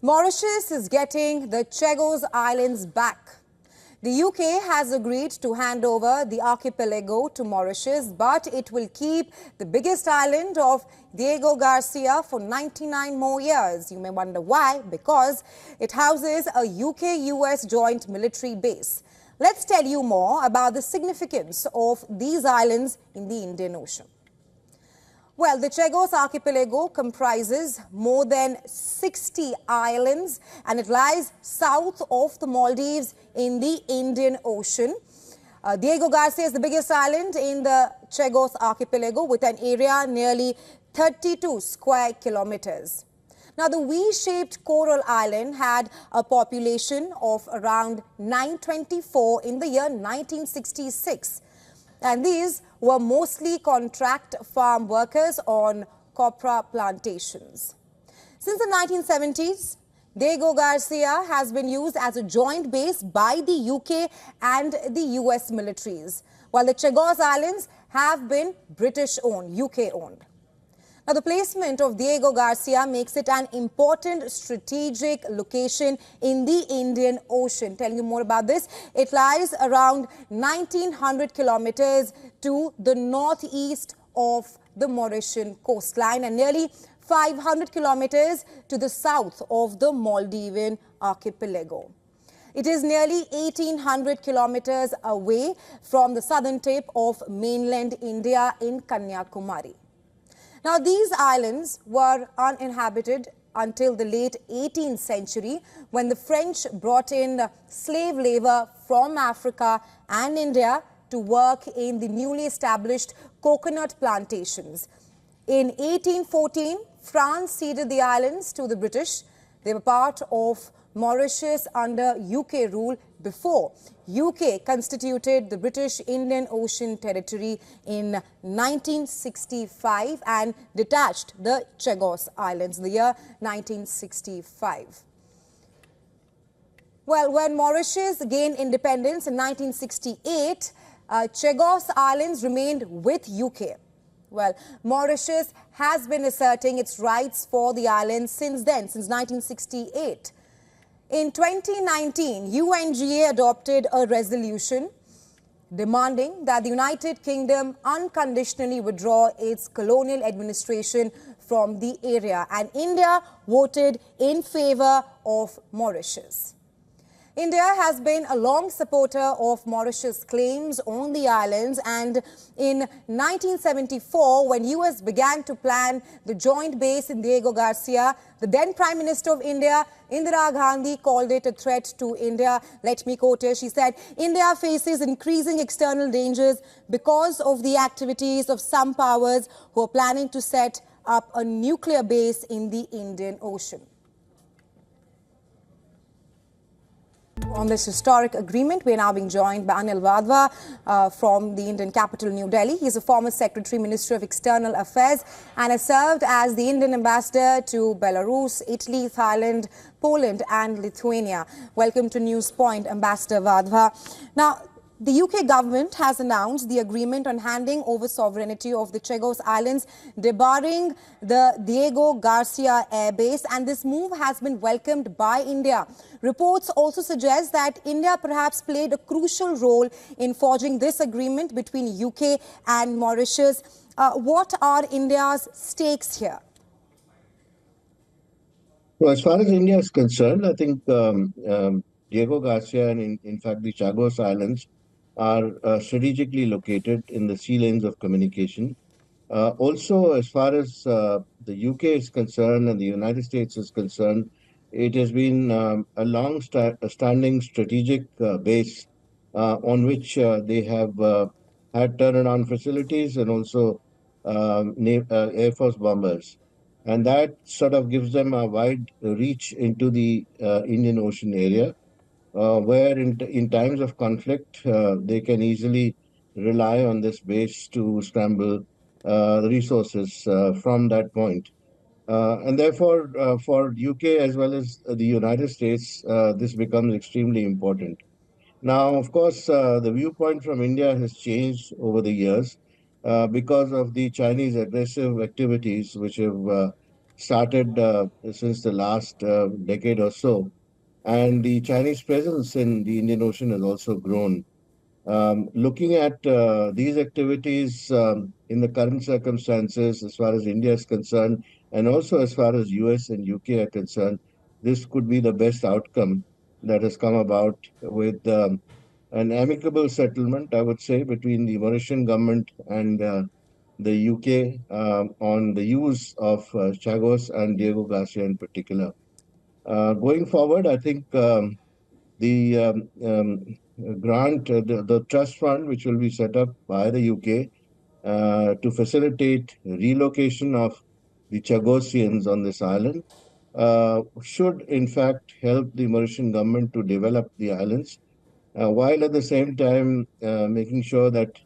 Mauritius is getting the Chagos Islands back. The UK has agreed to hand over the archipelago to Mauritius, but it will keep the biggest island of Diego Garcia for 99 more years. You may wonder why. Because it houses a UK-US joint military base. Let's tell you more about the significance of these islands in the Indian Ocean. Well, the Chagos archipelago comprises more than 60 islands and it lies south of the Maldives in the Indian Ocean. Diego Garcia is the biggest island in the Chagos archipelago with an area nearly 32 square kilometers. Now, the V-shaped coral island had a population of around 924 in the year 1966. And these were mostly contract farm workers on copra plantations. Since the 1970s, Diego Garcia has been used as a joint base by the UK and the US militaries, while the Chagos Islands have been British-owned, UK-owned. Now, the placement of Diego Garcia makes it an important strategic location in the Indian Ocean. Telling you more about this, it lies around 1,900 kilometers to the northeast of the Mauritian coastline and nearly 500 kilometers to the south of the Maldivian archipelago. It is nearly 1,800 kilometers away from the southern tip of mainland India in Kanyakumari. Now, these islands were uninhabited until the late 18th century when the French brought in slave labor from Africa and India to work in the newly established coconut plantations. In 1814, France ceded the islands to the British. They were part of Mauritius under UK rule before UK constituted the British Indian Ocean Territory in 1965 and detached the Chagos Islands in the year 1965. Well, when Mauritius gained independence in 1968, Chagos Islands remained with UK. Well, Mauritius has been asserting its rights for the islands since then, since 1968. In 2019, UNGA adopted a resolution demanding that the United Kingdom unconditionally withdraw its colonial administration from the area, and India voted in favor of Mauritius. India has been a long supporter of Mauritius' claims on the islands, and in 1974, when US began to plan the joint base in Diego Garcia, the then Prime Minister of India, Indira Gandhi, called it a threat to India. Let me quote her. She said, "India faces increasing external dangers because of the activities of some powers who are planning to set up a nuclear base in the Indian Ocean." On this historic agreement, we are now being joined by Anil Vadva from the Indian capital, New Delhi. He is a former Secretary, Ministry of External Affairs, and has served as the Indian ambassador to Belarus, Italy, Thailand, Poland and Lithuania. Welcome to Newspoint, Ambassador Vadva. Now, the UK government has announced the agreement on handing over sovereignty of the Chagos Islands, debarring the Diego Garcia Airbase, and this move has been welcomed by India. Reports also suggest that India perhaps played a crucial role in forging this agreement between UK and Mauritius. What are India's stakes here? Well, as far as India is concerned, I think Diego Garcia and in fact the Chagos Islands are strategically located in the sea lanes of communication. Also, as far as the UK is concerned and the United States is concerned, it has been a long-standing strategic base on which they have had turnaround facilities and also Air Force bombers. And that sort of gives them a wide reach into the Indian Ocean area, where in times of conflict, they can easily rely on this base to scramble resources from that point. And therefore, for UK as well as the United States, this becomes extremely important. Now, of course, the viewpoint from India has changed over the years because of the Chinese aggressive activities which have started since the last decade or so. And the Chinese presence in the Indian Ocean has also grown. Looking at these activities in the current circumstances, as far as India is concerned, and also as far as US and UK are concerned, this could be the best outcome that has come about with an amicable settlement, I would say, between the Mauritian government and the UK on the use of Chagos and Diego Garcia in particular. Going forward, I think the grant, the trust fund, which will be set up by the UK to facilitate relocation of the Chagosians on this island, should in fact help the Mauritian government to develop the islands, while at the same time making sure that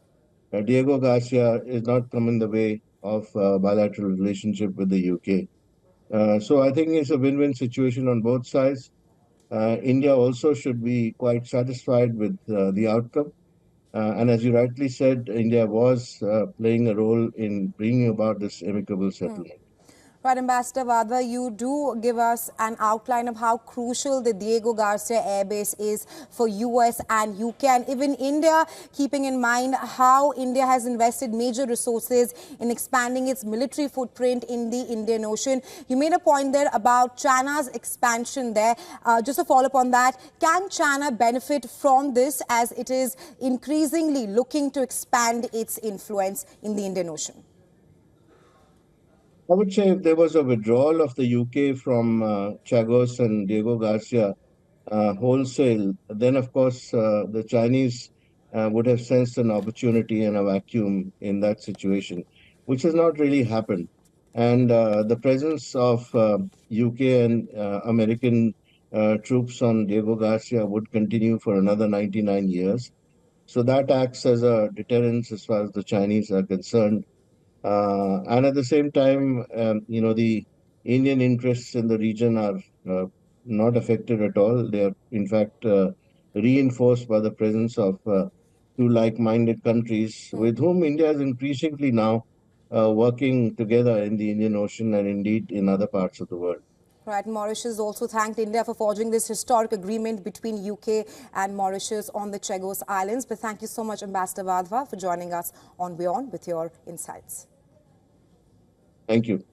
Diego Garcia is not come in the way of bilateral relationship with the UK. So I think it's a win-win situation on both sides. India also should be quite satisfied with the outcome. And as you rightly said, India was playing a role in bringing about this amicable settlement. Right, Ambassador Vadva, you do give us an outline of how crucial the Diego Garcia Airbase is for US and UK and even India, keeping in mind how India has invested major resources in expanding its military footprint in the Indian Ocean. You made a point there about China's expansion there. Just to follow up on that, can China benefit from this as it is increasingly looking to expand its influence in the Indian Ocean? I would say if there was a withdrawal of the UK from Chagos and Diego Garcia wholesale, then of course the Chinese would have sensed an opportunity and a vacuum in that situation, which has not really happened. And the presence of UK and American troops on Diego Garcia would continue for another 99 years. So that acts as a deterrence as far as the Chinese are concerned. And at the same time, the Indian interests in the region are not affected at all. They are, in fact, reinforced by the presence of two like-minded countries with whom India is increasingly now working together in the Indian Ocean and indeed in other parts of the world. Right, Mauritius also thanked India for forging this historic agreement between UK and Mauritius on the Chagos Islands. But thank you so much, Ambassador Vadva, for joining us on WION with your insights. Thank you.